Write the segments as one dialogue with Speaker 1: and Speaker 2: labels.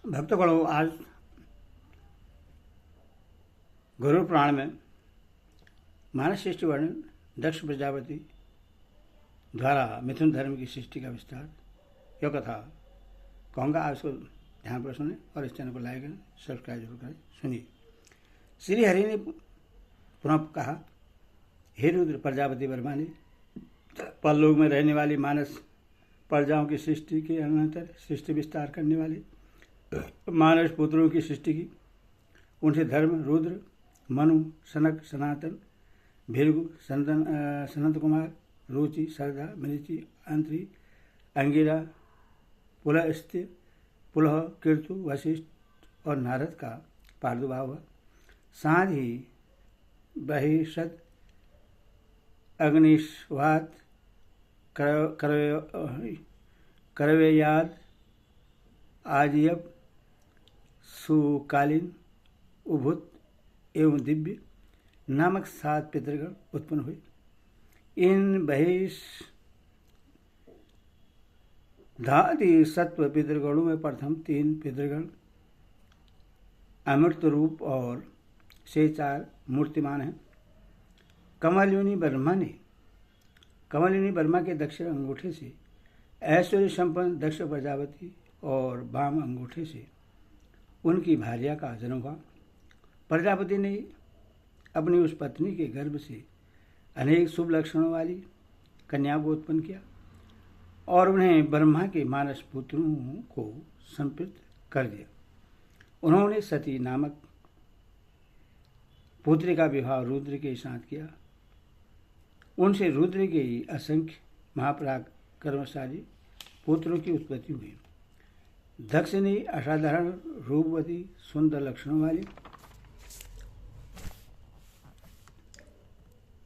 Speaker 1: भक्तगणों, आज गरुड़ पुराण में मानस सृष्टि वर्णन, दक्ष प्रजापति द्वारा मिथुन धर्म की सृष्टि का विस्तार, यह कथा कहूँगा। आप इसको ध्यान पर सुने और इस चैनल को लाइक करें, सब्सक्राइब जरूर करें। सुनिए। श्री हरि ने पुनः कहा, हे रुद्र प्रजापति वर्मा ने परलोक में रहने वाली मानस प्रजाओं की सृष्टि के अनंतर सृष्टि विस्तार करने वाले मानस पुत्रों की सृष्टि की। उनसे धर्म, रुद्र, मनु, सनक, सनातन, भृगु, सनंत कुमार, रुचि, सरदा, मरीचि, अंत्री, अंगिरा, पुलस्त्य, पुलह, कीर्तु, वशिष्ठ और नारद का प्रादुर्भाव हुआ। साथ ही बहिषद, अग्निश्वात, करवेयाद, आजियब, सुकालीन, उभुत एवं दिव्य नामक 7 पितृगण उत्पन्न हुए। इन बहिष्धादि सत्व पितृगणों में प्रथम 3 पितृगण अमृत रूप और से 4 मूर्तिमान हैं। कमलयोनि ब्रह्मा के दक्षिण अंगूठे से ऐश्वर्य संपन्न दक्ष प्रजापति और वाम अंगूठे से उनकी भार्या का जन्म हुआ। प्रजापति ने अपनी उस पत्नी के गर्भ से अनेक शुभ लक्षणों वाली कन्या को उत्पन्न किया और उन्हें ब्रह्मा के मानस पुत्रों को संपृक्त कर दिया। उन्होंने सती नामक पुत्री का विवाह रुद्र के साथ किया। उनसे रुद्र के असंख्य महापराक्रमशाली पुत्रों की उत्पत्ति हुई। दक्ष ने असाधारण रूपवती सुंदर लक्षणों वाली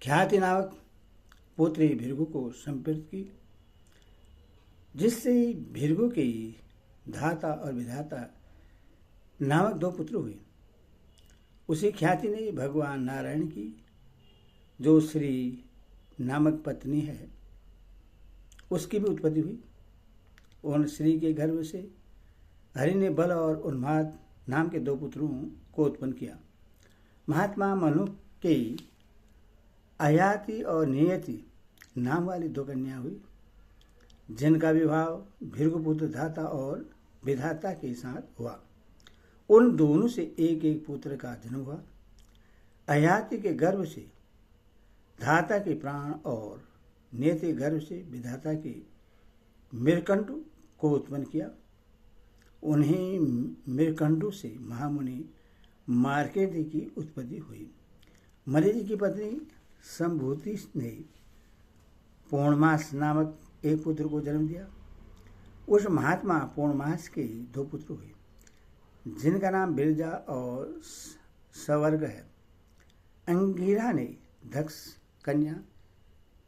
Speaker 1: ख्याति नामक पुत्री भृगु को संपृक्त की, जिससे भृगु के धाता और विधाता नामक 2 पुत्र हुए। उसी ख्याति ने भगवान नारायण की जो श्री नामक पत्नी है उसकी भी उत्पत्ति हुई। उन श्री के गर्भ से हरि ने बल और उन्माद नाम के 2 पुत्रों को उत्पन्न किया। महात्मा मनु के अयाति और नियति नाम वाली 2 कन्या हुई, जिनका विवाह भृगुपुत्र धाता और विधाता के साथ हुआ। उन दोनों से एक एक पुत्र का जन्म हुआ। अयाति के गर्भ से धाता के प्राण और नियति गर्भ से विधाता के मृकंडु को उत्पन्न किया। उन्हें मृकंडु से महामुनि मार्केटी की उत्पत्ति हुई। मरीचि की पत्नी संभूति ने पौर्णमास नामक एक पुत्र को जन्म दिया। उस महात्मा पौर्णमास के 2 पुत्र हुए, जिनका नाम बिरजा और सवर्ग है। अंगिरा ने दक्ष कन्या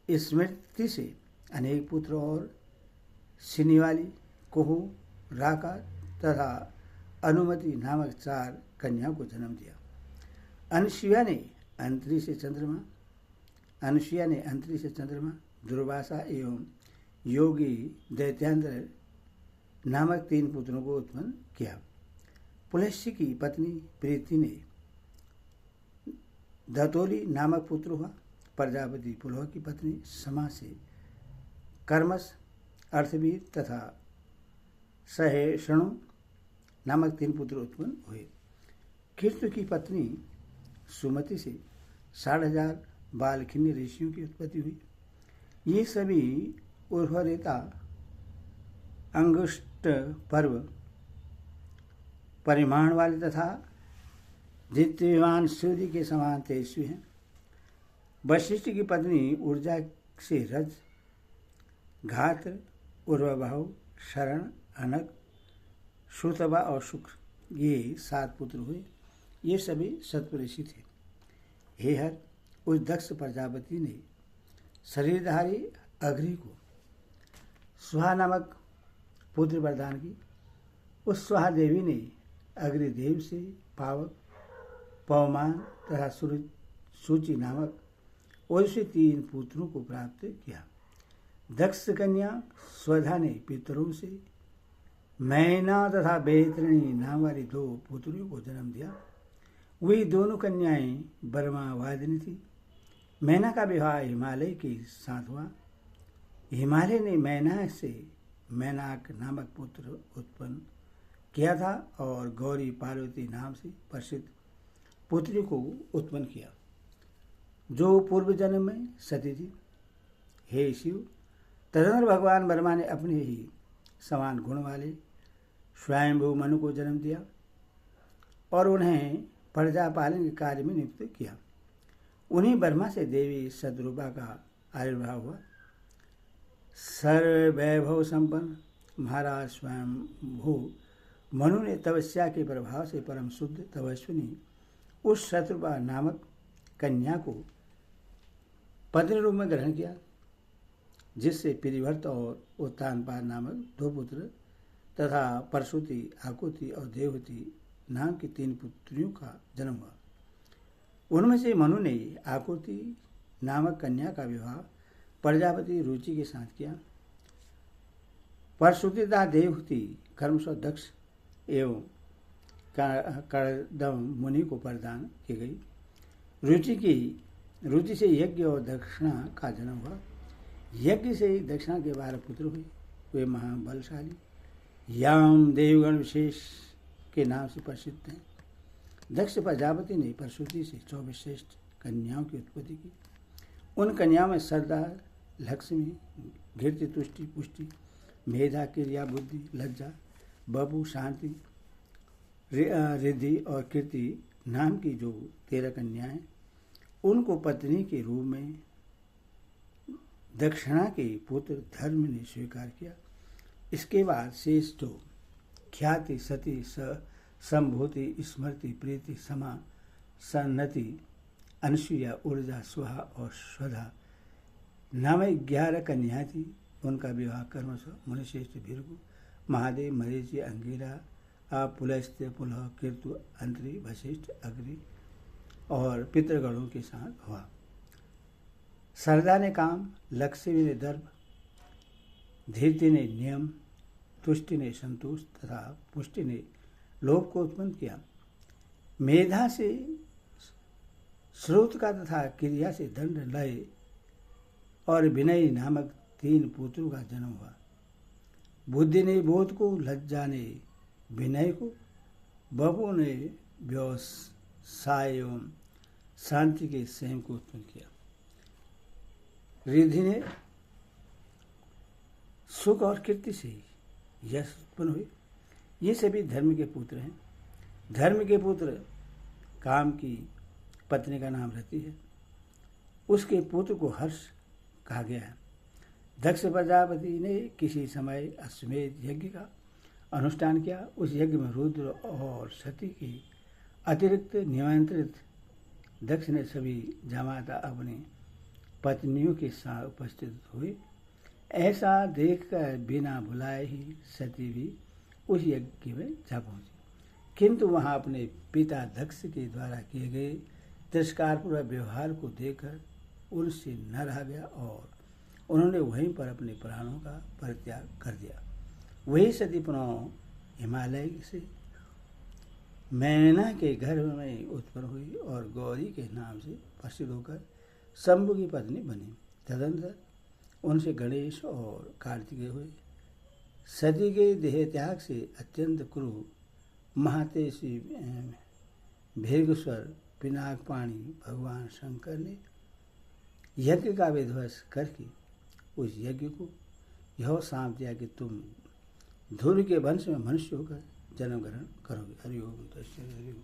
Speaker 1: स्मृति से अनेक पुत्र और सिनीवाली, कुहु, राका तथा अनुमति नामक 4 कन्याओं को जन्म दिया। अनुसुईया ने अंतरी से चंद्रमा, दुर्वासा एवं योगी दैत्यान्द्र नामक 3 पुत्रों को उत्पन्न किया। पुलस्त्य की पत्नी प्रीति ने दतोली नामक पुत्र हुआ। प्रजापति पुलह की पत्नी समा से कर्मस, अर्थवीर तथा सहेषणु नामक 3 पुत्र उत्पन्न हुए। कीर्तु की पत्नी सुमति से 60,000 बालखिन्य ऋषियों की उत्पत्ति हुई। ये सभी उर्वरिता, अंगुष्ठ पर्व, परिमाण वाले तथा दीप्तिमान सूर्य के समान तेजस्वी हैं। वशिष्ठ की पत्नी ऊर्जा से रज, घात, उर्वबाहु, शरण, अनक, श्रुतबा और शुक्र, ये 7 पुत्र हुए। ये सभी सत्व ऋषि थे। हे हर, उस दक्ष प्रजापति ने शरीरधारी अघ्री को सुहा नामक पुत्र वरदान की। उस सुहा देवी ने अग्निदेव से पावक, पवमान तथा सूचि नामक और से 3 पुत्रों को प्राप्त किया। दक्ष कन्या स्वधा ने पितरों से मैना तथा बैतरणी नाम वाली 2 पुत्रियों को जन्म दिया। वही दोनों कन्याएं बर्मावादिनी थी। मैना का विवाह हिमालय के साथ हुआ। हिमालय ने मैना से मैनाक नामक पुत्र उत्पन्न किया था और गौरी पार्वती नाम से प्रसिद्ध पुत्री को उत्पन्न किया, जो पूर्व जन्म में सती थी। हे शिव, तदनंतर भगवान ब्रह्मा ने अपने ही समान गुण वाले स्वयंभू मनु को जन्म दिया और उन्हें प्रजा पालन के कार्य में नियुक्त किया। उन्हीं ब्रह्मा से देवी सदरूपा का आविर्भाव हुआ। सर्ववैभव संपन्न महाराज स्वयंभू मनु ने तपस्या के प्रभाव से परम शुद्ध तपस्विनी उस शत्रुपा नामक कन्या को पत्नी रूप में ग्रहण किया, जिससे पिरिवर्त और उत्तानपाद नामक 2 पुत्र तथा परशुति, आकुति और देवहूति नाम की 3 पुत्रियों का जन्म हुआ। उनमें से मनु ने आकुति नामक कन्या का विवाह प्रजापति रुचि के साथ किया। परशुति तथा देवहूति कर्मस्व दक्ष एवं कर्दम मुनि को प्रदान की गई। रुचि से यज्ञ और दक्षिणा का जन्म हुआ। यज्ञ से दक्षिणा के 12 पुत्र हुए। वे महाबलशाली याम देवगण विशेष के नाम से प्रसिद्ध हैं। दक्ष प्रजापति ने परशुति से 24 श्रेष्ठ कन्याओं की उत्पत्ति की। उन कन्याओं में सरदा, लक्ष्मी, कीर्ति, तुष्टि, पुष्टि, मेधा, क्रिया, बुद्धि, लज्जा, बबू, शांति, रिद्धि और कीर्ति नाम की जो 13 कन्याएं, उनको पत्नी के रूप में दक्षिणा के पुत्र धर्म ने स्वीकार किया। इसके बाद शेष जो ख्याति, सती, संभूति, स्मृति, प्रीति, समा, सन्नति, अनुसुईया, ऊर्जा, सुहा और स्वधा नामक 11 कन्याएं थी। उनका विवाह कर्मश मुनिश्रेष्ठ भृगु, महादेव, मरीचि, अंगिरा, पुलस्त्य, पुलह, कीर्तु, अंतरी, वशिष्ठ, अग्नि और पितृगणों के साथ हुआ। सरदा ने काम, लक्ष्मी ने दर्भ, धीरति ने नियम, तुष्टि ने संतोष तथा पुष्टि ने लोभ को उत्पन्न किया। मेधा से श्रोत का तथा क्रिया से दंड, लय और विनय नामक 3 पुत्रों का जन्म हुआ। बुद्धि ने बोध को, लज्जा ने विनय को, बबू ने व्यवसाय एवं शांति के संयम को उत्पन्न किया। रिद्धि ने सुख और कीर्ति से यश उत्पन्न हुए। ये सभी धर्म के पुत्र हैं। धर्म के पुत्र काम की पत्नी का नाम रति है। उसके पुत्र को हर्ष कहा गया है। दक्ष प्रजापति ने किसी समय अश्वमेध यज्ञ का अनुष्ठान किया। उस यज्ञ में रुद्र और सती की अतिरिक्त निमंत्रित दक्ष ने सभी जामाता अपनी पत्नियों के साथ उपस्थित हुए। ऐसा देखकर बिना बुलाए ही सती भी उस यज्ञ में जा पहुंची, किंतु वहां अपने पिता दक्ष के द्वारा किए गए तिरस्कारपूर्वक व्यवहार को देखकर उनसे न रहा गया और उन्होंने वहीं पर अपने प्राणों का परित्याग कर दिया। वही सती पुनः हिमालय से मैना के गर्भ में उत्पन्न हुई और गौरी के नाम से प्रसिद्ध होकर शंभु की पत्नी बनी। तदंतर उनसे गणेश और कार्तिकेय हुए। सती के देह त्याग से अत्यंत क्रूर महातेजी भृगुस्वर पिनाकपाणी भगवान शंकर ने यज्ञ का विध्वंस करके उस यज्ञ को यह साँप दिया कि तुम ध्रुव के वंश में मनुष्य होकर जन्म ग्रहण करोगे। हरि ओम तस्मै हरि ओम।